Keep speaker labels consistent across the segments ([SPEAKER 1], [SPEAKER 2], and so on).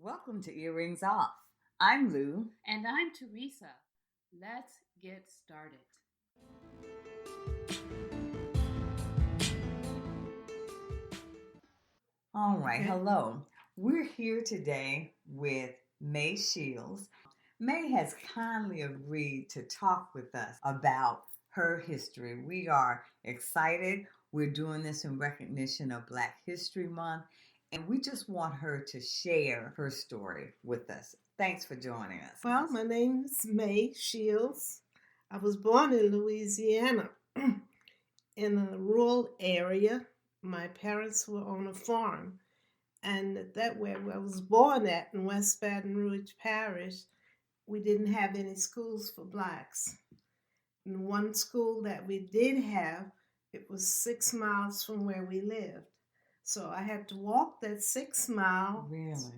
[SPEAKER 1] Welcome to Earrings Off. I'm Lou.
[SPEAKER 2] And I'm Teresa. Let's get started.
[SPEAKER 1] All right, hello. We're here today with Mae Shields. Mae has kindly agreed to talk with us about her history. We are excited. We're doing this in recognition of Black History Month, and we just want her to share her story with us. Thanks for joining us.
[SPEAKER 3] Well, my name is Mae Shields. I was born in Louisiana in a rural area. My parents were on a farm, and that where I was born at in West Baton Rouge Parish, we didn't have any schools for blacks. And one school that we did have, it was 6 miles from where we lived. So I had to walk that 6 miles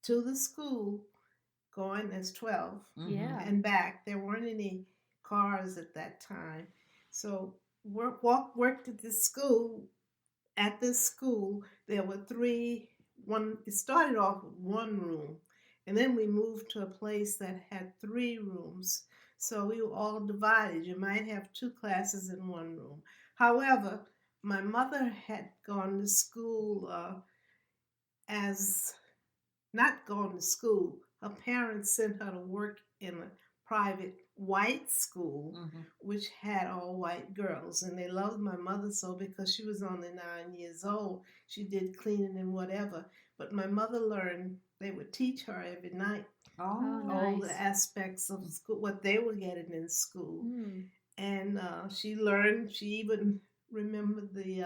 [SPEAKER 3] to the school, going as 12 and back. There weren't any cars at that time. So worked at this school. At this school, there were it started off with one room, and then we moved to a place that had 3 rooms. So we were all divided. You might have 2 classes in one room. However, my mother had gone to school her parents sent her to work in a private white school, which had all white girls. And they loved my mother so because she was only 9 years old. She did cleaning and whatever. But my mother learned, they would teach her every night all the aspects of school, what they were getting in school. And she learned, she even remembered the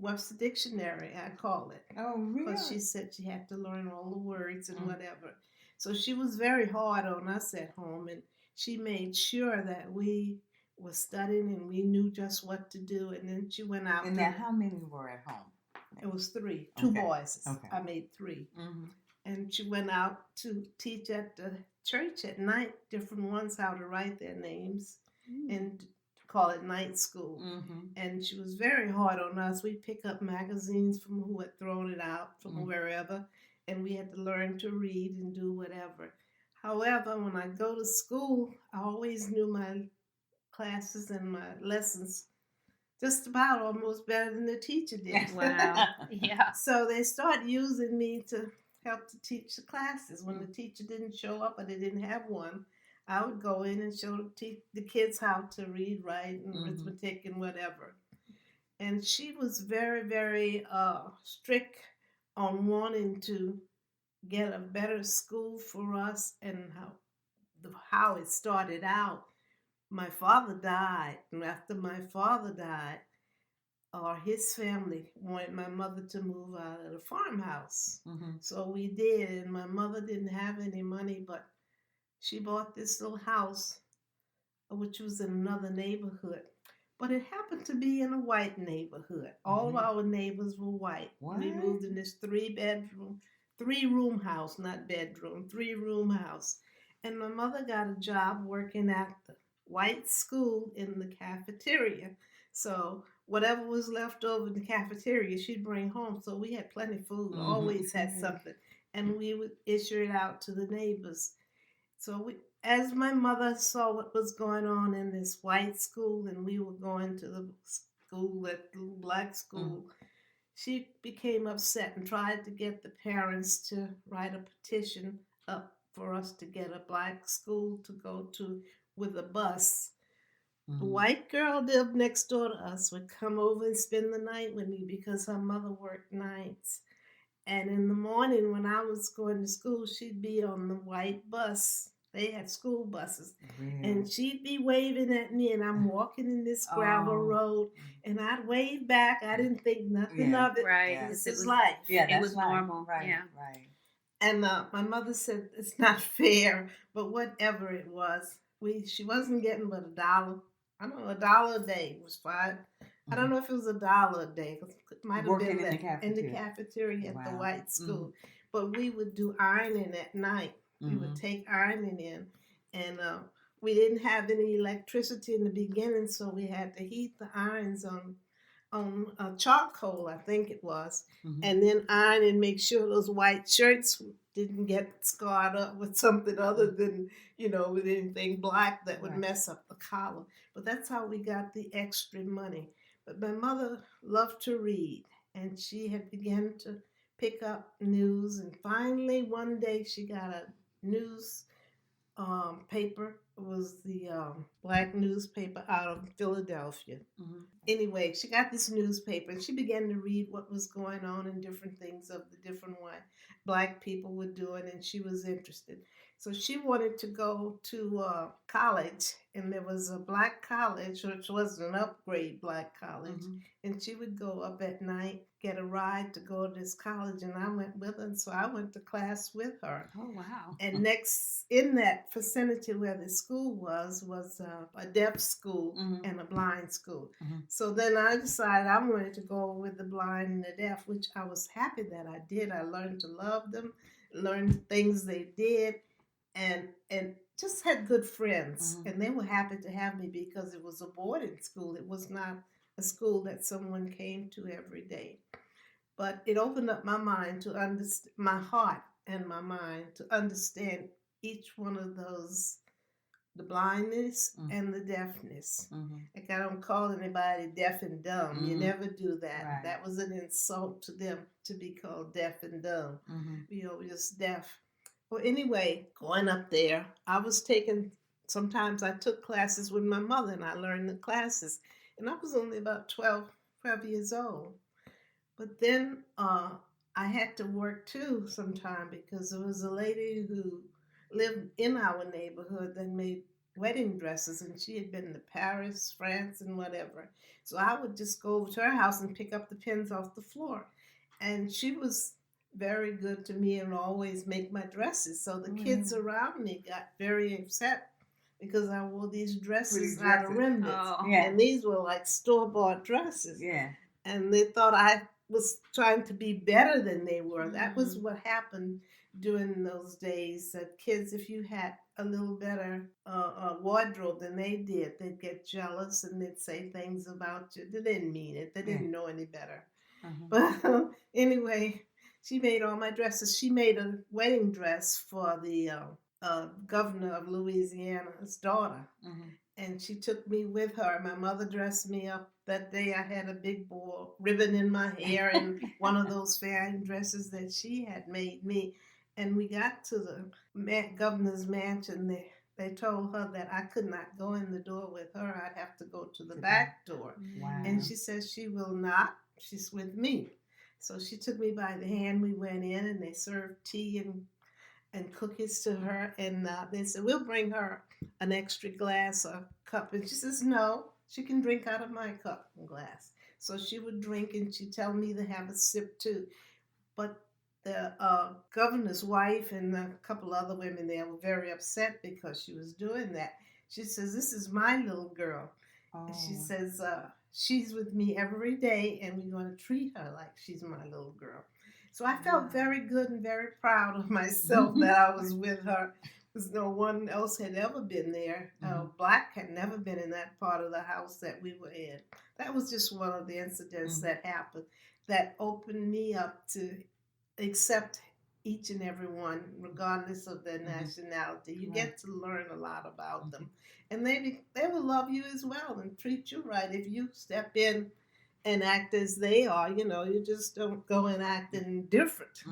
[SPEAKER 3] Webster Dictionary, I call it.
[SPEAKER 1] Oh, really?
[SPEAKER 3] Because she said she had to learn all the words and whatever. So she was very hard on us at home, and she made sure that we were studying and we knew just what to do. And then she went out.
[SPEAKER 1] And now, how many were at home?
[SPEAKER 3] It was 3, 2 boys. I made 3. And she went out to teach at the church at night, different ones, how to write their names and call it night school. And she was very hard on us. We pick up magazines from who had thrown it out from wherever, and we had to learn to read and do whatever. However, when I go to school, I always knew my classes and my lessons just about almost better than the teacher did.
[SPEAKER 2] Wow. Yeah.
[SPEAKER 3] So they started using me to help to teach the classes. When the teacher didn't show up or they didn't have one, I would go in and teach the kids how to read, write, and arithmetic and whatever. And she was very, very strict on wanting to get a better school for us, and how it started out. My father died, and after my father died, his family wanted my mother to move out of the farmhouse. So we did, and my mother didn't have any money, but she bought this little house, which was in another neighborhood. But it happened to be in a white neighborhood. All of our neighbors were white.
[SPEAKER 1] What?
[SPEAKER 3] We moved in this 3-room house, not bedroom, 3-room house. And my mother got a job working at the white school in the cafeteria. So whatever was left over in the cafeteria, she'd bring home. So we had plenty of food, always had something. And we would issue it out to the neighbors. So as my mother saw what was going on in this white school, and we were going to the school, that little black school, she became upset and tried to get the parents to write a petition up for us to get a black school to go to with a bus. The white girl lived next door to us, would come over and spend the night with me because her mother worked nights. And in the morning when I was going to school, she'd be on the white bus. They had school buses. And she'd be waving at me, and I'm walking in this gravel road, and I'd wave back. I didn't think nothing of it.
[SPEAKER 2] Right.
[SPEAKER 3] This is life.
[SPEAKER 1] Yeah,
[SPEAKER 2] it was normal.
[SPEAKER 1] Right,
[SPEAKER 2] yeah.
[SPEAKER 1] Right.
[SPEAKER 3] And my mother said, it's not fair, but whatever it was, she wasn't getting but $1. I don't know, $1 a day was fine. I don't know if it was $1 a day. It might have been in the cafeteria at the white school. But we would do ironing at night. We would take ironing in. And we didn't have any electricity in the beginning, so we had to heat the irons on on charcoal, I think it was,
[SPEAKER 1] Mhm.
[SPEAKER 3] and then iron and make sure those white shirts didn't get scarred up with something other than, with anything black that would
[SPEAKER 1] Right.
[SPEAKER 3] mess up the collar. But that's how we got the extra money. But my mother loved to read, and she had begun to pick up news. And finally, one day, she got a news paper. It was the black newspaper out of Philadelphia.
[SPEAKER 1] Mhm.
[SPEAKER 3] Anyway, she got this newspaper and she began to read what was going on and different things of the different way black people were doing, and she was interested. So she wanted to go to college, and there was a black college, which was an upgrade black college,
[SPEAKER 1] Mhm.
[SPEAKER 3] and she would go up at night, get a ride to go to this college, and I went with her, and so I went to class with her.
[SPEAKER 1] Oh, wow.
[SPEAKER 3] And next in that vicinity where the school was a deaf school
[SPEAKER 1] Mhm.
[SPEAKER 3] and a blind school.
[SPEAKER 1] Mhm.
[SPEAKER 3] So then I decided I wanted to go with the blind and the deaf, which I was happy that I did. I learned to love them, learned things they did, and just had good friends.
[SPEAKER 1] Mhm.
[SPEAKER 3] And they were happy to have me because it was a boarding school. It was not a school that someone came to every day. But it opened up my mind to understand, my heart and my mind to understand each one of those, the blindness and the deafness.
[SPEAKER 1] Mhm.
[SPEAKER 3] Like, I don't call anybody deaf and dumb. You
[SPEAKER 1] Mhm.
[SPEAKER 3] never do that.
[SPEAKER 1] Right.
[SPEAKER 3] That was an insult to them to be called deaf and dumb.
[SPEAKER 1] Mhm.
[SPEAKER 3] Just deaf. Well, anyway, going up there, I was taking, sometimes I took classes with my mother and I learned the classes. And I was only about 12 years old. But then I had to work too sometime because there was a lady who lived in our neighborhood that made wedding dresses, and she had been to Paris, France, and whatever. So I would just go over to her house and pick up the pins off the floor. And she was very good to me and always make my dresses. So the kids around me got very upset because I wore these dresses out of remnants.
[SPEAKER 2] Oh.
[SPEAKER 1] Yeah.
[SPEAKER 3] And these were like store-bought dresses.
[SPEAKER 1] Yeah.
[SPEAKER 3] And they thought I was trying to be better than they were. That was what happened during those days. That kids, if you had a little better wardrobe than they did, they'd get jealous and they'd say things about you. They didn't mean it. They didn't know any better.
[SPEAKER 1] Mhm.
[SPEAKER 3] But anyway, she made all my dresses. She made a wedding dress for the governor of Louisiana's daughter.
[SPEAKER 1] Mhm.
[SPEAKER 3] And she took me with her. My mother dressed me up that day. I had a big ribbon in my hair and one of those fairing dresses that she had made me. And we got to the governor's mansion. They told her that I could not go in the door with her. I'd have to go to the back door.
[SPEAKER 1] Wow.
[SPEAKER 3] And she says she will not. She's with me. So she took me by the hand. We went in and they served tea and cookies to her. And they said, we'll bring her an extra glass or cup. And she says, no, she can drink out of my cup and glass. So she would drink and she'd tell me to have a sip too. But the governor's wife and a couple other women there were very upset because she was doing that. She says, this is my little girl.
[SPEAKER 1] Oh.
[SPEAKER 3] And she says, she's with me every day and we're going to treat her like she's my little girl. So I felt very good and very proud of myself that I was with her, because no one else had ever been there. Black had never been in that part of the house that we were in. That was just one of the incidents that happened that opened me up to accept each and every one, regardless of their nationality. You get to learn a lot about them. And they will love you as well and treat you right if you step in and act as they are. You just don't go and act indifferent.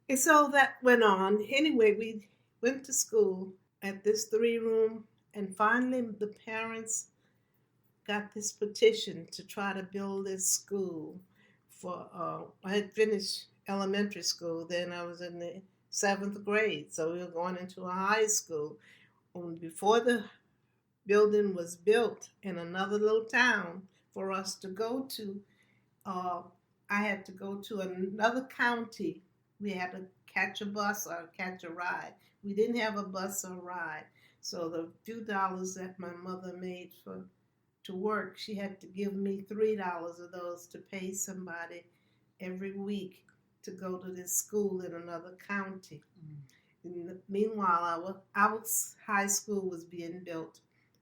[SPEAKER 3] And so that went on. Anyway, we went to school at this 3-room, and finally the parents got this petition to try to build this school for, I had finished elementary school, then I was in the 7th grade, so we were going into a high school. Before the building was built in another little town for us to go to, I had to go to another county. We had to catch a bus or catch a ride. We didn't have a bus or ride. So the few dollars that my mother made to work, she had to give me $3 of those to pay somebody every week to go to this school in another county. Meanwhile, our high school was being built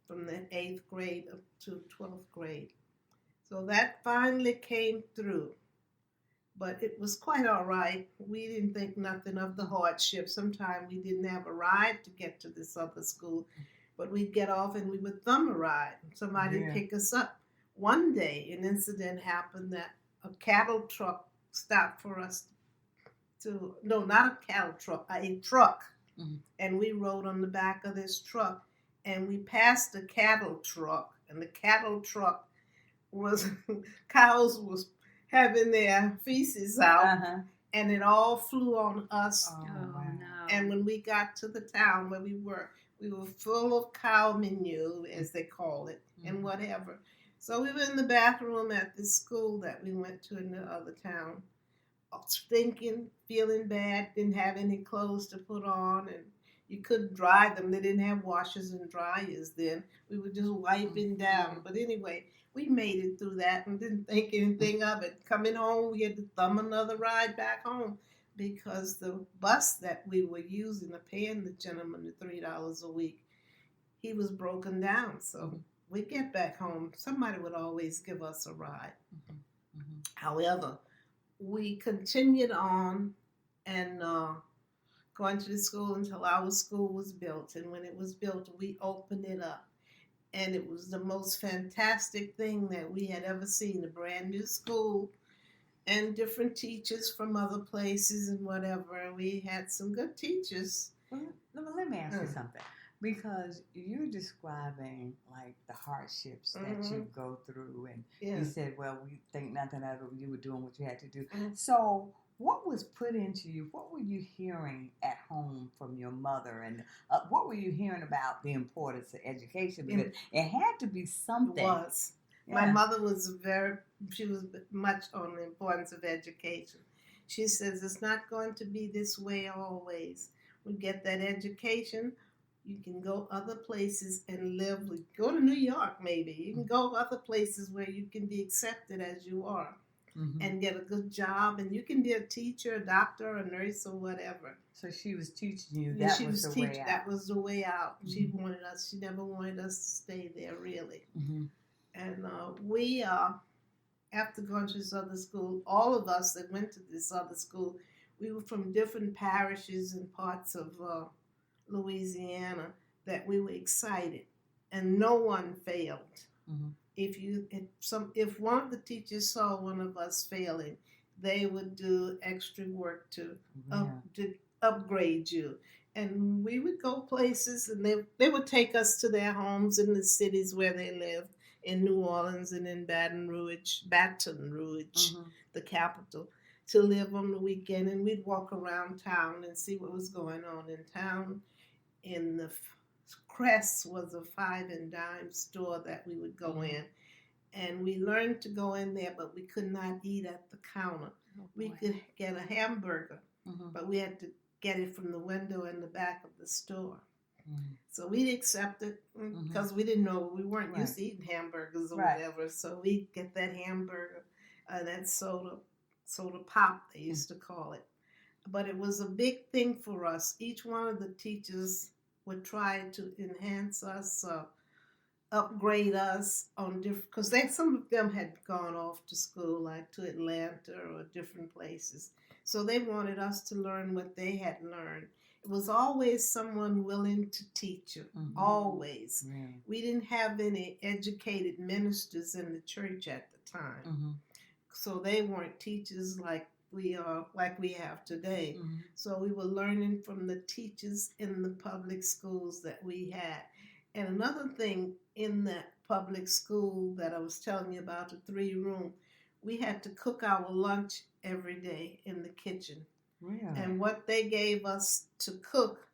[SPEAKER 3] from the 8th grade up to 12th grade. So that finally came through. But it was quite all right. We didn't think nothing of the hardship. Sometimes we didn't have a ride to get to this other school, but we'd get off and we would thumb a ride. Somebody'd
[SPEAKER 1] Yeah.
[SPEAKER 3] pick us up. One day, an incident happened that a cattle truck stopped for us to, no, not a cattle truck, a truck.
[SPEAKER 1] Mhm.
[SPEAKER 3] And we rode on the back of this truck and we passed the cattle truck, and the cattle truck was, cows was having their feces out,
[SPEAKER 1] Uh-huh.
[SPEAKER 3] and it all flew on us.
[SPEAKER 1] Oh,
[SPEAKER 2] Oh,
[SPEAKER 1] wow.
[SPEAKER 2] no.
[SPEAKER 3] And when we got to the town where we were full of cow manure, as they call it, and whatever. So we were in the bathroom at this school that we went to in the other town, stinking, feeling bad, didn't have any clothes to put on, and you couldn't dry them. They didn't have washers and dryers then. We were just wiping down. But anyway, we made it through that and didn't think anything of it. Coming home, we had to thumb another ride back home because the bus that we were using to paying the gentleman the $3 a week, he was broken down. So we get back home, somebody would always give us a ride. However, we continued on and going to the school until our school was built. And when it was built, we opened it up. And it was the most fantastic thing that we had ever seen, a brand new school and different teachers from other places and whatever. We had some good teachers.
[SPEAKER 1] Well, let me ask you something. Because you're describing like the hardships that you go through, and you said, well, we think nothing of it. You were doing what you had to do. So what was put into you? What were you hearing at home from your mother? And what were you hearing about the importance of education? Because it had to be something.
[SPEAKER 3] It was. Yeah. My mother was she was much on the importance of education. She says, it's not going to be this way always. We get that education, you can go other places and live. Go to New York, maybe. You can go other places where you can be accepted as you are and get a good job. And you can be a teacher, a doctor, a nurse, or whatever.
[SPEAKER 1] So she was teaching you that was the way out.
[SPEAKER 3] That was the way out. She wanted us. She never wanted us to stay there, really. And we, after going to this other school, all of us that went to this other school, we were from different parishes and parts of Louisiana, that we were excited, and no one failed. If one of the teachers saw one of us failing, they would do extra work to upgrade you. And we would go places, and they would take us to their homes in the cities where they lived, in New Orleans and in Baton Rouge, the capital, to live on the weekend. And we'd walk around town and see what was going on in town. In the Crest was a 5 and dime store that we would go in. And we learned to go in there, but we could not eat at the counter. We could get a hamburger, but we had to get it from the window in the back of the store. So we'd accept it because we didn't know, we weren't used to eating hamburgers or whatever. So we'd get that hamburger, that soda pop, they used to call it. But it was a big thing for us. Each one of the teachers would try to enhance us, upgrade us on different, because some of them had gone off to school, like to Atlanta or different places. So they wanted us to learn what they had learned. It was always someone willing to teach you, always. Yeah. We didn't have any educated ministers in the church at the time. So they weren't teachers like we have today. So we were learning from the teachers in the public schools that we had. And another thing in that public school that I was telling you about, the 3-room, we had to cook our lunch every day in the kitchen. Really? And what they gave us to cook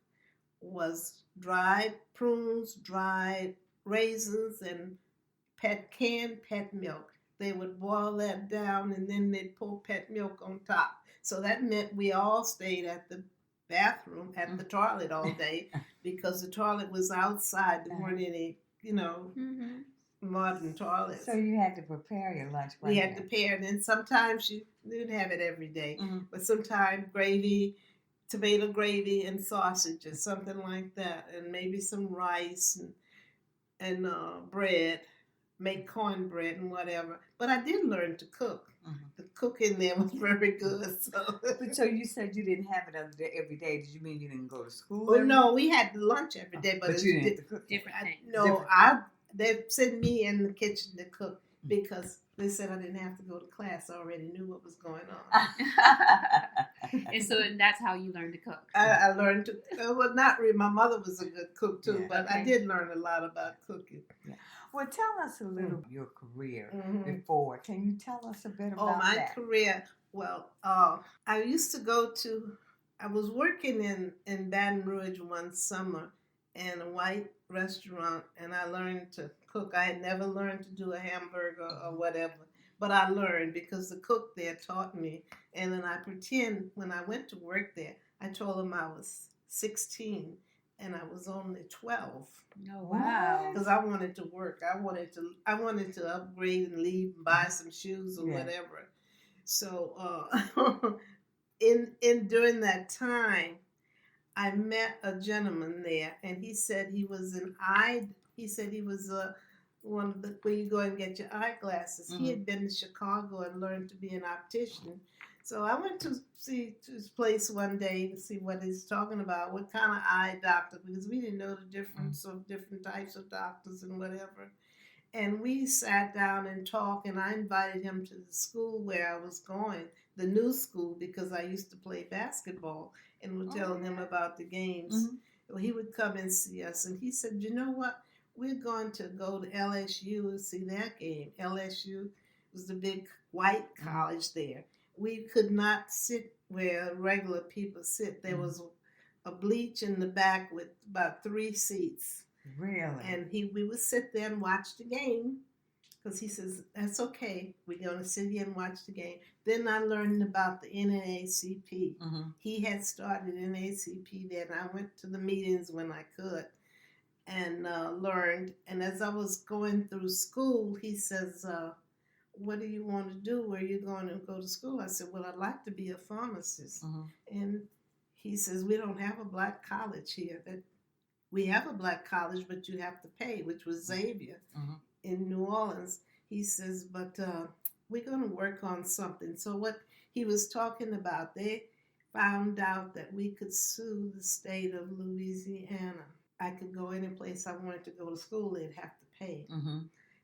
[SPEAKER 3] was dried prunes, dried raisins, and canned pet milk. They would boil that down, and then they'd pour pet milk on top. So that meant we all stayed at the bathroom, at the toilet all day, because the toilet was outside. There weren't any, modern toilets.
[SPEAKER 1] So you had to prepare your lunch.
[SPEAKER 3] We had to prepare, and then sometimes you didn't have it every day, but sometimes gravy, tomato gravy and sausage or something like that, and maybe some rice and bread. make cornbread and whatever. But I did learn to cook.
[SPEAKER 1] Mm-hmm.
[SPEAKER 3] The cooking there was very good. So,
[SPEAKER 1] But so you said you didn't have it every day. Did you mean you didn't go to school?
[SPEAKER 3] oh no, we had lunch every day, but
[SPEAKER 1] you didn't have to cook.
[SPEAKER 2] Different things.
[SPEAKER 3] No, they sent me in the kitchen to cook because they said I didn't have to go to class. I already knew what was going on.
[SPEAKER 2] And so that's how you learned to cook.
[SPEAKER 3] I learned to. Well, not really. My mother was a good cook too,
[SPEAKER 1] Yeah.
[SPEAKER 3] but I did learn a lot about cooking.
[SPEAKER 1] Yeah. Well, tell us a little about your career
[SPEAKER 3] Mhm.
[SPEAKER 1] before. Can you tell us a bit about
[SPEAKER 3] Oh, my
[SPEAKER 1] that?
[SPEAKER 3] career. Well, I used to go to. I was working in Baton Rouge one summer in a white restaurant, and I learned to cook. I had never learned to do a hamburger or whatever, but I learned because the cook there taught me. And then I pretend when I went to work there, I told him I was 16 and I was only 12.
[SPEAKER 2] Oh, wow.
[SPEAKER 3] Because I wanted to work. I wanted to upgrade and leave and buy some shoes or whatever. So in during that time, I met a gentleman there, and he said he was He said he was one of the where you go and get your eyeglasses.
[SPEAKER 1] Mm-hmm.
[SPEAKER 3] He had been to Chicago and learned to be an optician. So I went to his place one day to see what he's talking about, what kind of eye doctor, because we didn't know the difference of different types of doctors and whatever. And we sat down and talked, and I invited him to the school where I was going, the new school, because I used to play basketball, and would tell him about the games.
[SPEAKER 1] Mm-hmm.
[SPEAKER 3] Well, he would come and see us, and he said, you know what? We're going to go to LSU and see that game. LSU was the big white college there. We could not sit where regular people sit. There was a bleach in the back with about 3 seats.
[SPEAKER 1] Really?
[SPEAKER 3] And we would sit there and watch the game because he says, that's okay. We're going to sit here and watch the game. Then I learned about the NAACP.
[SPEAKER 1] Mm-hmm.
[SPEAKER 3] He had started NAACP there, and I went to the meetings when I could and learned. And as I was going through school, he says, what do you want to do? Where are you going to go to school? I said, well, I'd like to be a pharmacist.
[SPEAKER 1] Mm-hmm.
[SPEAKER 3] And he says, we don't have a black college here. We have a black college, but you have to pay, which was Xavier in New Orleans. He says, but we're going to work on something. So what he was talking about, they found out that we could sue the state of Louisiana. I could go any place I wanted to go to school, they'd have to pay.
[SPEAKER 1] Mm-hmm.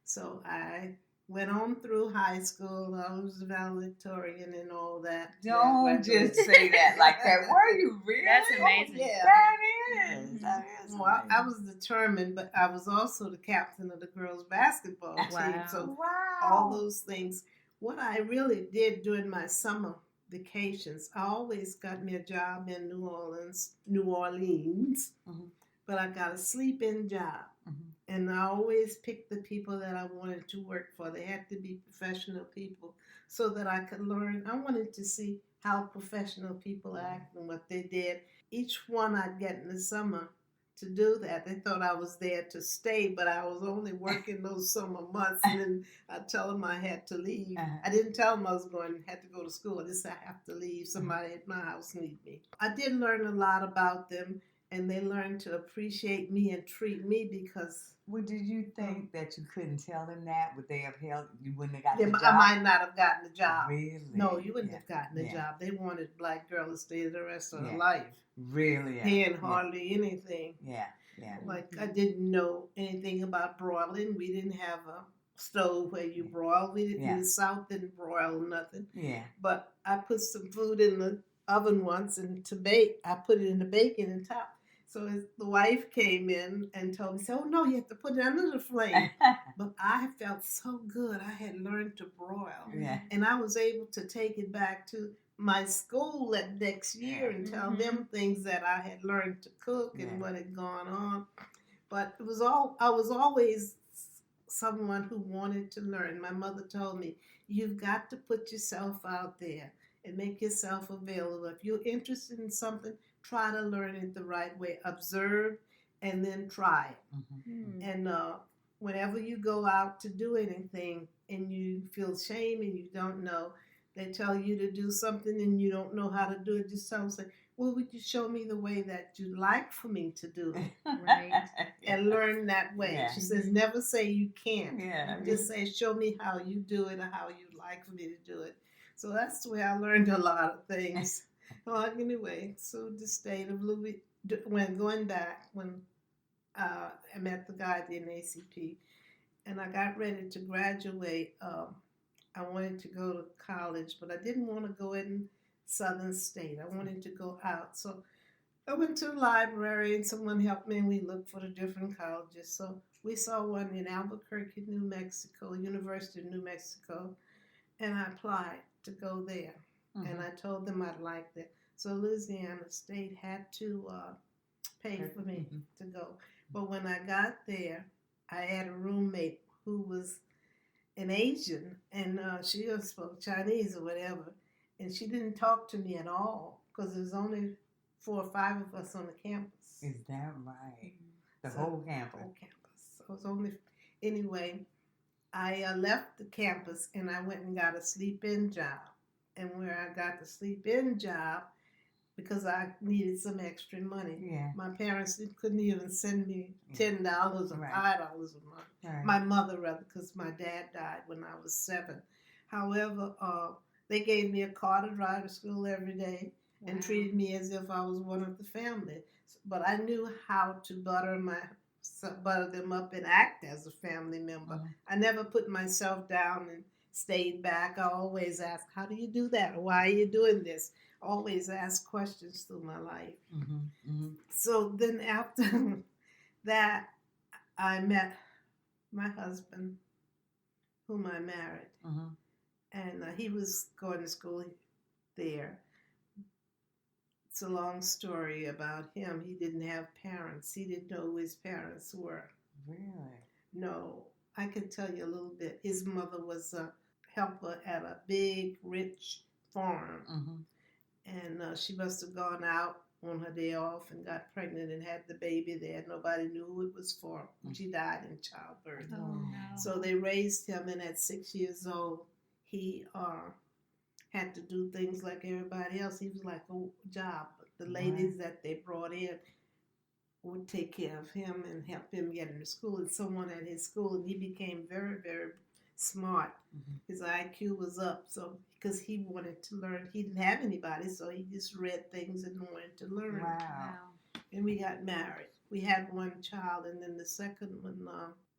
[SPEAKER 3] So I went on through high school. I was valedictorian and all that.
[SPEAKER 1] Don't just say that like that. Were you really?
[SPEAKER 2] That's amazing.
[SPEAKER 3] Oh, yeah.
[SPEAKER 1] That is. That is.
[SPEAKER 3] Well, I was determined, but I was also the captain of the girls' basketball team.
[SPEAKER 2] Wow.
[SPEAKER 3] So
[SPEAKER 1] Wow.
[SPEAKER 3] all those things. What I really did during my summer vacations, I always got me a job in New Orleans,
[SPEAKER 1] Mm-hmm.
[SPEAKER 3] but I got a sleep-in job.
[SPEAKER 1] Mm-hmm.
[SPEAKER 3] And I always picked the people that I wanted to work for. They had to be professional people so that I could learn. I wanted to see how professional people act and what they did. Each one I'd get in the summer to do that. They thought I was there to stay, but I was only working those summer months, and then I'd tell them I had to leave. I didn't tell them I was had to go to school. I just said I have to leave. Somebody at my house need me. I did learn a lot about them, and they learned to appreciate me and treat me because...
[SPEAKER 1] Well, did you think that you couldn't tell them that? Would they have held? You wouldn't have gotten the job?
[SPEAKER 3] I might not have gotten the job.
[SPEAKER 1] Really?
[SPEAKER 3] No, you wouldn't have gotten the job. They wanted black girl to stay the rest of her life.
[SPEAKER 1] Really?
[SPEAKER 3] Paying hardly anything.
[SPEAKER 1] Yeah.
[SPEAKER 3] Like I didn't know anything about broiling. We didn't have a stove where you broil. We didn't. In the South didn't broil nothing. Yeah. But I put some food in the oven once, and to bake, I put it in the bacon and top. So the wife came in and told me, "Oh no, you have to put it under the flame." But I felt so good. I had learned to broil, and I was able to take it back to my school that next year and tell them things that I had learned to cook and what had gone on. But I was always someone who wanted to learn. My mother told me, "You've got to put yourself out there and make yourself available. If you're interested in something, try to learn it the right way. Observe and then try it." And whenever you go out to do anything and you feel shame and you don't know, they tell you to do something and you don't know how to do it, just tell them, say, well, would you show me the way that you'd like for me to do it?
[SPEAKER 2] Right.
[SPEAKER 3] And learn that way.
[SPEAKER 1] Yeah.
[SPEAKER 3] She says, never say you can't.
[SPEAKER 1] Yeah.
[SPEAKER 3] Just say, show me how you do it or how you'd like for me to do it. So that's the way I learned a lot of things. Well, anyway, so the state of Louis, when going back, when I met the guy at the NACP, and I got ready to graduate, I wanted to go to college, but I didn't want to go in Southern State. I wanted to go out. So I went to the library and someone helped me and we looked for the different colleges. So we saw one in Albuquerque, New Mexico, University of New Mexico, and I applied to go there.
[SPEAKER 1] Mhm.
[SPEAKER 3] And I told them I'd like that. So Louisiana State had to pay for me to go. But when I got there, I had a roommate who was an Asian, and she just spoke Chinese or whatever, and she didn't talk to me at all because there was only 4 or 5 of us on the campus.
[SPEAKER 1] Is that right? The
[SPEAKER 3] So,
[SPEAKER 1] whole campus.
[SPEAKER 3] whole campus. So it was only anyway. I left the campus and I went and got a sleep-in job, and where I got the sleep-in job, because I needed some extra money.
[SPEAKER 1] Yeah.
[SPEAKER 3] My parents couldn't even send me $10 or
[SPEAKER 1] Right.
[SPEAKER 3] $5 a month.
[SPEAKER 1] Right.
[SPEAKER 3] My mother, rather, because my dad died when I was 7. However, they gave me a car to drive to school every day and treated me as if I was one of the family. But I knew how to butter them up and act as a family member.
[SPEAKER 1] Mhm.
[SPEAKER 3] I never put myself down and stayed back. I always asked, how do you do that? Why are you doing this? Always ask questions through my life.
[SPEAKER 1] Mm-hmm. Mm-hmm.
[SPEAKER 3] So then after that, I met my husband, whom I married.
[SPEAKER 1] Mm-hmm.
[SPEAKER 3] And he was going to school there. It's a long story about him. He didn't have parents. He didn't know who his parents were.
[SPEAKER 1] Really?
[SPEAKER 3] No, I can tell you a little bit. His mother was a helper at a big, rich farm.
[SPEAKER 1] Mm-hmm.
[SPEAKER 3] And she must have gone out on her day off and got pregnant and had the baby there. Nobody knew who it was for. She died in childbirth.
[SPEAKER 2] Oh, no.
[SPEAKER 3] So they raised him, and at 6 years old, he had to do things like everybody else. He was like a job. The ladies that they brought in would take care of him and help him get into school. And someone at his school, and he became very, very smart.
[SPEAKER 1] Mm-hmm.
[SPEAKER 3] His IQ was up, so because he wanted to learn. He didn't have anybody, so he just read things and wanted to learn.
[SPEAKER 1] Wow.
[SPEAKER 3] And we got married. We had one child, and then the second one,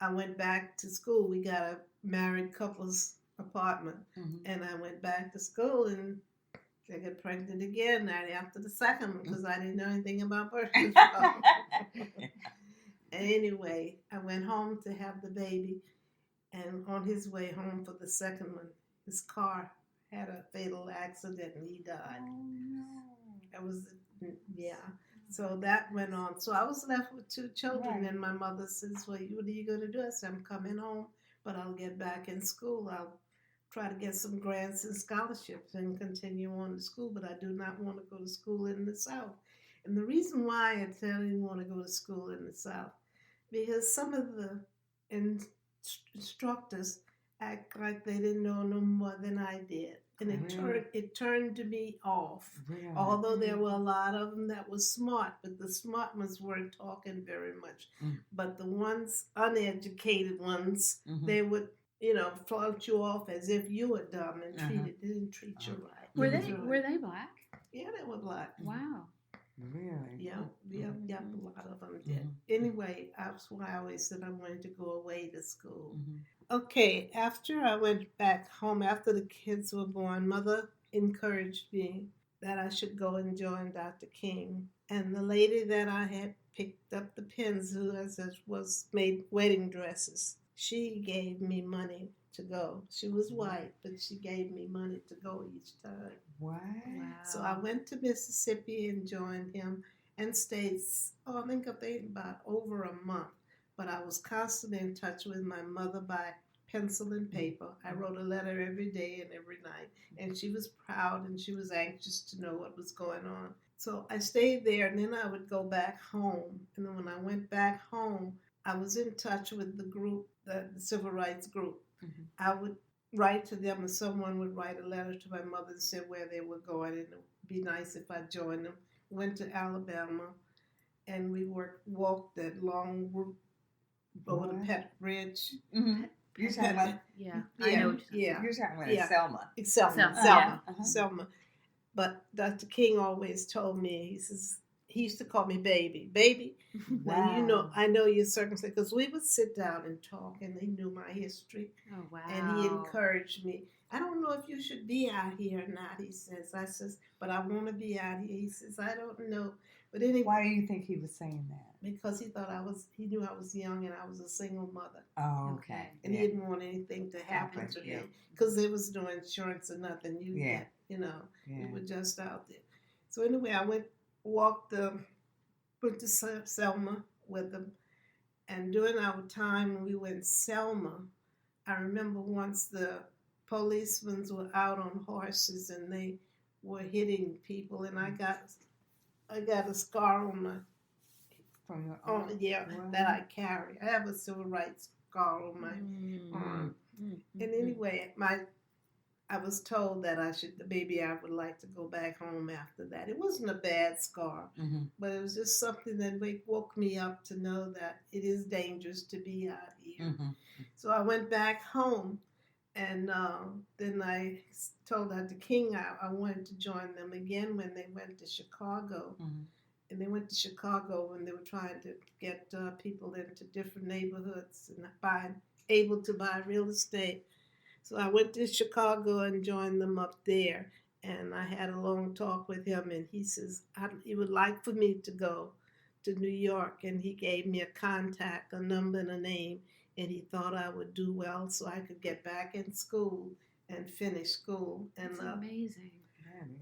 [SPEAKER 3] I went back to school. We got a married couples apartment,
[SPEAKER 1] Mm-hmm.
[SPEAKER 3] and I went back to school, and they got pregnant again right after the second one because I didn't know anything about birth control. Anyway, I went home to have the baby, and on his way home for the second one, his car had a fatal accident and he died.
[SPEAKER 2] Oh, no.
[SPEAKER 3] That was, yeah. So that went on. So I was left with 2 children,
[SPEAKER 1] Right.
[SPEAKER 3] and my mother says, well, what are you going to do? I said, I'm coming home, but I'll get back in school. I'll try to get some grants and scholarships and continue on to school, but I do not want to go to school in the South. And the reason why I didn't want to go to school in the South, because some of the instructors act like they didn't know no more than I did. And it turned me off.
[SPEAKER 1] Really?
[SPEAKER 3] Although there were a lot of them that were smart, but the smart ones weren't talking very much.
[SPEAKER 1] Mm.
[SPEAKER 3] But the ones, uneducated ones,
[SPEAKER 1] Mm-hmm.
[SPEAKER 3] they would, flout you off as if you were dumb and didn't treat you right.
[SPEAKER 2] Were they black?
[SPEAKER 3] Yeah, they were black.
[SPEAKER 2] Wow.
[SPEAKER 1] Really?
[SPEAKER 3] Yeah, a lot of them did.
[SPEAKER 1] Mhm.
[SPEAKER 3] Anyway, that's why I always said I wanted to go away to school.
[SPEAKER 1] Mm-hmm.
[SPEAKER 3] Okay, after I went back home, after the kids were born, Mother encouraged me that I should go and join Dr. King. And the lady that I had picked up the pins, who was made wedding dresses, she gave me money to go. She was white, but she gave me money to go each time.
[SPEAKER 1] What?
[SPEAKER 2] Wow.
[SPEAKER 3] So I went to Mississippi and joined him and stayed, I think about over a month. But I was constantly in touch with my mother by pencil and paper. I wrote a letter every day and every night. And she was proud and she was anxious to know what was going on. So I stayed there, and then I would go back home. And then when I went back home, I was in touch with the group, the civil rights group.
[SPEAKER 1] Mm-hmm.
[SPEAKER 3] I would write to them, or someone would write a letter to my mother and say where they were going, and it would be nice if I joined them. Went to Alabama, and we walked that long route over the
[SPEAKER 1] What?
[SPEAKER 3] Pet Bridge.
[SPEAKER 1] Mm-hmm. You're talking about,
[SPEAKER 2] Yeah, I
[SPEAKER 3] Yeah,
[SPEAKER 2] know what you're
[SPEAKER 3] yeah,
[SPEAKER 1] you're talking about
[SPEAKER 3] yeah.
[SPEAKER 1] Selma.
[SPEAKER 3] It's Selma,
[SPEAKER 2] Selma,
[SPEAKER 3] Selma,
[SPEAKER 2] yeah.
[SPEAKER 1] Uh-huh.
[SPEAKER 3] Selma. But Dr. King always told me, he says, he used to call me baby. Baby, now you know,
[SPEAKER 1] Wow.
[SPEAKER 3] I know your circumstances. Because we would sit down and talk, and he knew my history,
[SPEAKER 2] Oh, wow.
[SPEAKER 3] and he encouraged me. I don't know if you should be out here or not, he says. I says, but I want to be out here. He says, I don't know. But anyway,
[SPEAKER 1] Why do you think he was saying that?
[SPEAKER 3] because he knew I was young and I was a single mother.
[SPEAKER 1] Oh, okay.
[SPEAKER 3] And
[SPEAKER 1] Yeah.
[SPEAKER 3] he didn't want anything to happen
[SPEAKER 1] Happen,
[SPEAKER 3] to
[SPEAKER 1] yeah.
[SPEAKER 3] me. Because there was no insurance or nothing.
[SPEAKER 1] Yeah.
[SPEAKER 3] We
[SPEAKER 1] Yeah.
[SPEAKER 3] were just out there. So anyway, I went to Selma with them. And during our time when we were in Selma, I remember once the policemen were out on horses and they were hitting people, and I got a scar on my
[SPEAKER 1] From your
[SPEAKER 3] arm,
[SPEAKER 1] Wow.
[SPEAKER 3] that I carry. I have a civil rights scar on my arm. And anyway, I was told that maybe I would like to go back home after that. It wasn't a bad scar,
[SPEAKER 1] Mm-hmm.
[SPEAKER 3] but it was just something that woke me up to know that it is dangerous to be out here.
[SPEAKER 1] Mm-hmm.
[SPEAKER 3] So I went back home, and then I told Dr. King I wanted to join them again when they went to Chicago.
[SPEAKER 1] Mm-hmm.
[SPEAKER 3] And they went to Chicago when they were trying to get people into different neighborhoods and able to buy real estate. So I went to Chicago and joined them up there. And I had a long talk with him, and he says he would like for me to go to New York. And he gave me a contact, a number, and a name. And he thought I would do well so I could get back in school and finish school. And
[SPEAKER 2] That's amazing.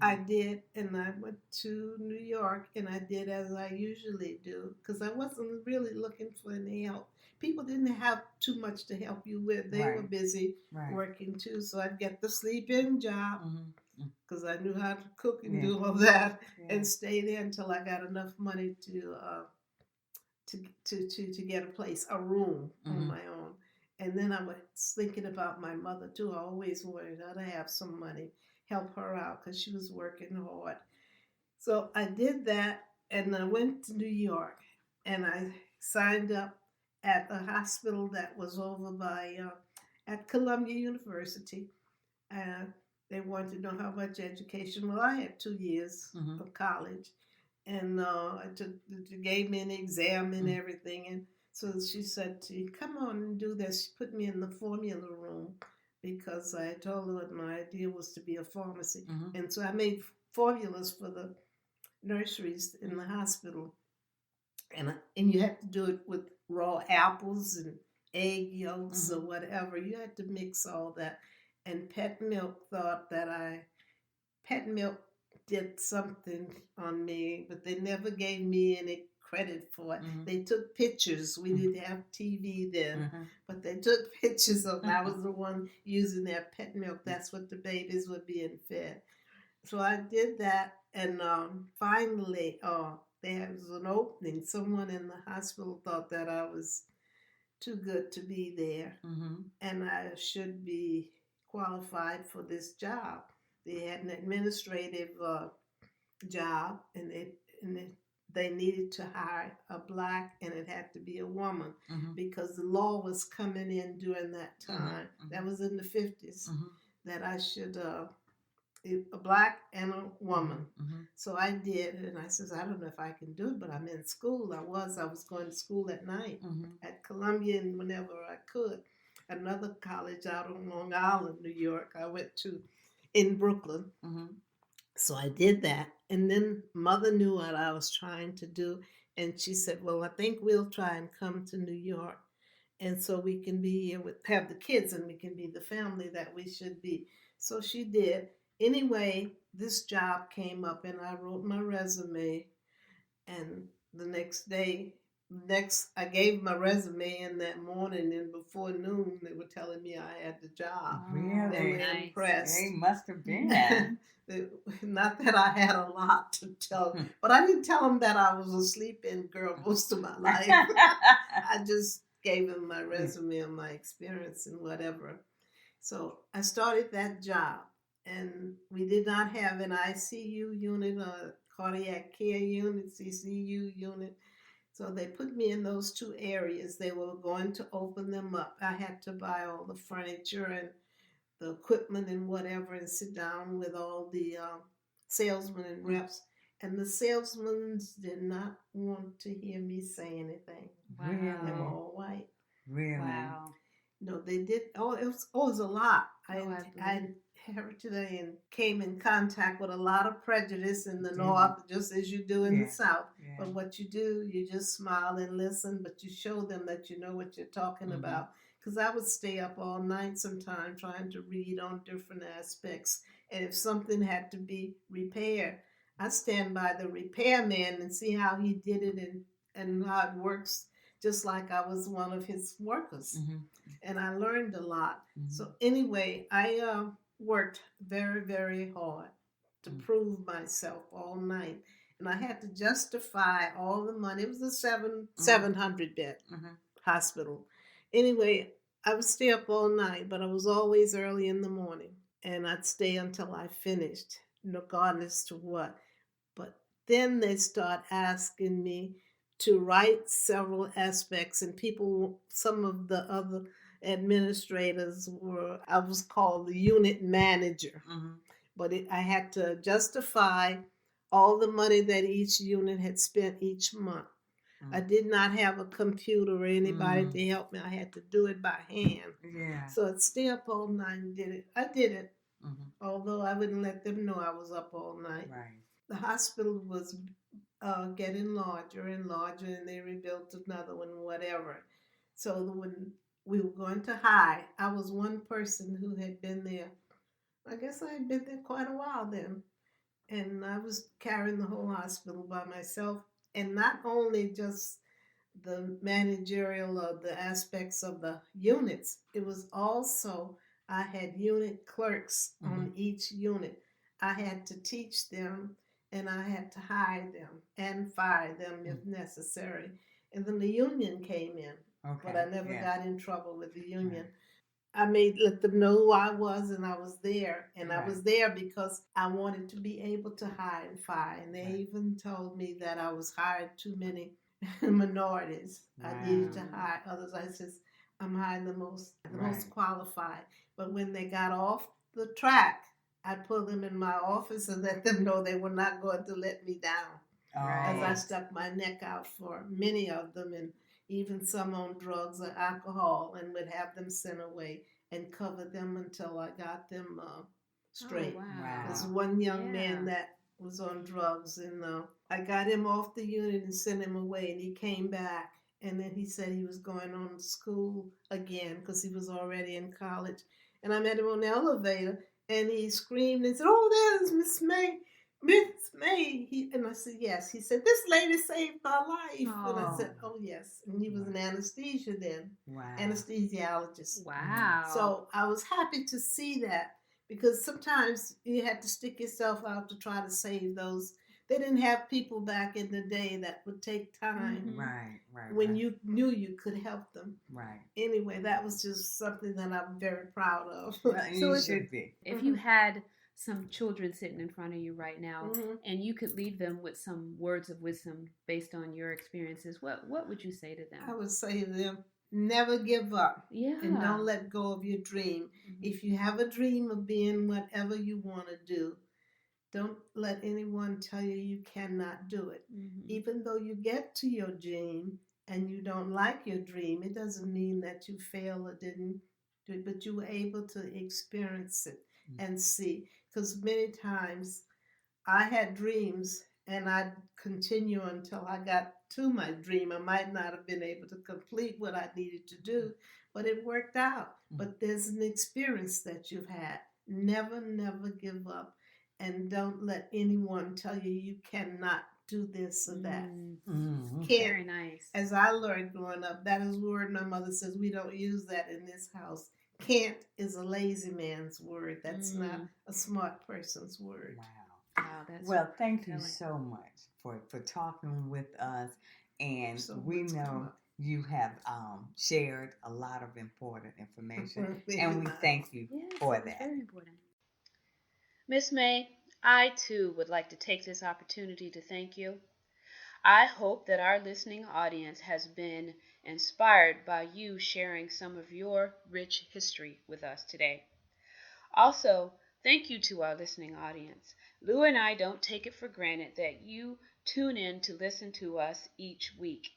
[SPEAKER 3] I did, and I went to New York, and I did as I usually do, because I wasn't really looking for any help. People didn't have too much to help you with. They were
[SPEAKER 1] Right.
[SPEAKER 3] busy
[SPEAKER 1] Right.
[SPEAKER 3] working too, so I'd get the sleep-in job,
[SPEAKER 1] Mm-hmm.
[SPEAKER 3] because I knew how to cook and
[SPEAKER 1] Yeah.
[SPEAKER 3] do all that,
[SPEAKER 1] Yeah.
[SPEAKER 3] and stay there until I got enough money to get a place, a room on my own. And then I was thinking about my mother too. I always wanted her to have some money, help her out, because she was working hard. So I did that, and I went to New York, and I signed up at a hospital that was over by at Columbia University. And they wanted to know how much education. Well, I had 2 years
[SPEAKER 1] Mhm.
[SPEAKER 3] of college, and they gave me an exam and everything. And so she said to me, "Come on and do this." She put me in the formula room because I told her that my idea was to be a pharmacy.
[SPEAKER 1] Mhm.
[SPEAKER 3] And so I made formulas for the nurseries in the hospital. And you had to do it with raw apples and egg yolks or whatever. You had to mix all that. And Pet Milk thought that Pet Milk did something on me, but they never gave me any credit for it. They took pictures. We didn't have TV then, but they took pictures of I was the one using their Pet Milk. That's what the babies were being fed. So I did that, and finally, there was an opening. Someone in the hospital thought that I was too good to be there, and I should be qualified for this job. They had an administrative job, and they needed to hire a black, and it had to be a woman because the law was coming in during that time. That was in the 50s that I should a black and a woman. So I did, and I says, I don't know if I can do it, but I'm in school. I was going to school at night at Columbia, and whenever I could. Another college out on Long Island, New York, I went to in Brooklyn. So I did that, and then Mother knew what I was trying to do, and she said, well, I think we'll try and come to New York, and so we can be here have the kids, and we can be the family that we should be. So she did. Anyway, this job came up, and I wrote my resume, and the next day, I gave my resume in that morning, and before noon, they were telling me I had the job.
[SPEAKER 1] Really?
[SPEAKER 3] They were
[SPEAKER 2] Nice.
[SPEAKER 3] impressed.
[SPEAKER 1] They must have been.
[SPEAKER 3] Not that I had a lot to tell, but I didn't tell them that I was a sleep-in girl most of my life. I just gave them my resume and my experience and whatever. So I started that job, and we did not have an ICU unit or cardiac care unit, CCU unit. So they put me in those two areas. They were going to open them up. I had to buy all the furniture and the equipment and whatever and sit down with all the salesmen and reps. And the salesmen did not want to hear me say anything. They were
[SPEAKER 1] Really?
[SPEAKER 3] all white.
[SPEAKER 1] Really?
[SPEAKER 2] Wow.
[SPEAKER 3] No, they did. It was a lot. I
[SPEAKER 2] believe.
[SPEAKER 3] inherited and came in contact with a lot of prejudice in the
[SPEAKER 1] Mhm.
[SPEAKER 3] North, just as you do in
[SPEAKER 1] Yeah.
[SPEAKER 3] the South.
[SPEAKER 1] Yeah.
[SPEAKER 3] But what you do, you just smile and listen, but you show them that you know what you're talking
[SPEAKER 1] Mhm.
[SPEAKER 3] about. Because I would stay up all night sometime trying to read on different aspects. And if something had to be repaired, I stand by the repairman and see how he did it and how it works, just like I was one of his workers.
[SPEAKER 1] Mhm.
[SPEAKER 3] And I learned a lot.
[SPEAKER 1] Mhm.
[SPEAKER 3] So anyway, I worked very, very hard to
[SPEAKER 1] Mhm.
[SPEAKER 3] prove myself all night, and I had to justify all the money. It was a 700 bed
[SPEAKER 1] Mhm.
[SPEAKER 3] hospital. Anyway, I would stay up all night, but I was always early in the morning, and I'd stay until I finished, regardless to what. But then they start asking me to write several aspects, and people, some of the other administrators were, I was called the unit manager.
[SPEAKER 1] Mhm.
[SPEAKER 3] But I had to justify all the money that each unit had spent each month. I did not have a computer or anybody
[SPEAKER 1] Mm.
[SPEAKER 3] to help me. I had to do it by hand.
[SPEAKER 1] Yeah.
[SPEAKER 3] So I'd stay up all night and did it. I did it,
[SPEAKER 1] Mhm.
[SPEAKER 3] although I wouldn't let them know I was up all night.
[SPEAKER 1] Right.
[SPEAKER 3] The hospital was getting larger and larger, and they rebuilt another one, whatever. So when we were going to high, I was one person who had been there. I guess I had been there quite a while then. And I was carrying the whole hospital by myself. And not only just the managerial of the aspects of the units, it was also, I had unit clerks on each unit. I had to teach them, and I had to hire them and fire them if necessary. And then the union came in,
[SPEAKER 1] Okay.
[SPEAKER 3] but I never
[SPEAKER 1] Yeah.
[SPEAKER 3] got in trouble with the union.
[SPEAKER 1] Right.
[SPEAKER 3] I made let them know who I was, and I was there. And I
[SPEAKER 1] Right.
[SPEAKER 3] was there because I wanted to be able to hire and fire. And they
[SPEAKER 1] Right.
[SPEAKER 3] even told me that I was hiring too many minorities. I needed to
[SPEAKER 1] Wow.
[SPEAKER 3] hire others. I says I'm hiring the most
[SPEAKER 1] Right.
[SPEAKER 3] qualified. But when they got off the track, I put them in my office and let them know they were not going to let me down. As I
[SPEAKER 1] Oh.
[SPEAKER 3] stuck my neck out for many of them, and even some on drugs or alcohol, and would have them sent away and cover them until I got them straight.
[SPEAKER 2] Oh,
[SPEAKER 1] Wow.
[SPEAKER 3] There's
[SPEAKER 2] wow.
[SPEAKER 3] one young
[SPEAKER 2] Yeah.
[SPEAKER 3] man that was on drugs, and I got him off the unit and sent him away, and he came back. And then he said he was going on to school again because he was already in college. And I met him on the elevator, and he screamed and said, "Oh, there's Miss May. Miss May." And I said, "Yes." He said, "This lady saved my life." And I said,
[SPEAKER 2] Oh.
[SPEAKER 3] "Oh, yes." And he was an anesthesia then,
[SPEAKER 1] Wow.
[SPEAKER 3] anesthesiologist.
[SPEAKER 2] Wow.
[SPEAKER 3] So I was happy to see that, because sometimes you had to stick yourself out to try to save those. They didn't have people back in the day that would take time
[SPEAKER 1] Right. Right.
[SPEAKER 3] when
[SPEAKER 1] right.
[SPEAKER 3] you knew you could help them.
[SPEAKER 1] Right.
[SPEAKER 3] Anyway, that was just something that I'm very proud of.
[SPEAKER 1] Well,
[SPEAKER 2] So
[SPEAKER 1] you
[SPEAKER 2] if-
[SPEAKER 1] should be.
[SPEAKER 2] If you had some children sitting in front of you right now,
[SPEAKER 3] Mhm.
[SPEAKER 2] and you could leave them with some words of wisdom based on your experiences, what would you say to them?
[SPEAKER 3] I would say to them, never give up,
[SPEAKER 2] Yeah.
[SPEAKER 3] and don't let go of your dream.
[SPEAKER 2] Mhm.
[SPEAKER 3] If you have a dream of being whatever you want to do, don't let anyone tell you you cannot do it.
[SPEAKER 2] Mhm.
[SPEAKER 3] Even though you get to your dream and you don't like your dream, it doesn't mean that you failed or didn't do it, but you were able to experience it and see. Because many times I had dreams, and I'd continue until I got to my dream. I might not have been able to complete what I needed to do, but it worked out. But there's an experience that you've had. Never, never give up. And don't let anyone tell you you cannot do this or that.
[SPEAKER 1] Mhm.
[SPEAKER 3] Can't.
[SPEAKER 2] Very nice.
[SPEAKER 3] As I learned growing up, that is a word my mother says we don't use that in this house. Can't is a lazy man's word. That's not a smart person's word.
[SPEAKER 1] Wow.
[SPEAKER 2] Wow, that's
[SPEAKER 1] Well, thank you
[SPEAKER 2] telling.
[SPEAKER 1] so much for talking with us. And
[SPEAKER 3] So
[SPEAKER 1] we
[SPEAKER 3] what's come
[SPEAKER 1] know
[SPEAKER 3] up?
[SPEAKER 1] You have shared a lot of important information,
[SPEAKER 3] Very
[SPEAKER 1] and we
[SPEAKER 3] nice.
[SPEAKER 1] thank you
[SPEAKER 2] Yes,
[SPEAKER 1] for
[SPEAKER 2] it was
[SPEAKER 1] that.
[SPEAKER 2] very important. Miss May, I too would like to take this opportunity to thank you. I hope that our listening audience has been inspired by you sharing some of your rich history with us today. Also, thank you to our listening audience. Lou and I don't take it for granted that you tune in to listen to us each week.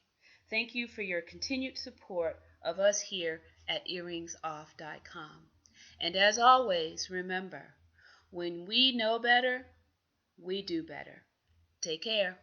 [SPEAKER 2] Thank you for your continued support of us here at earringsoff.com. And as always, remember, when we know better, we do better. Take care.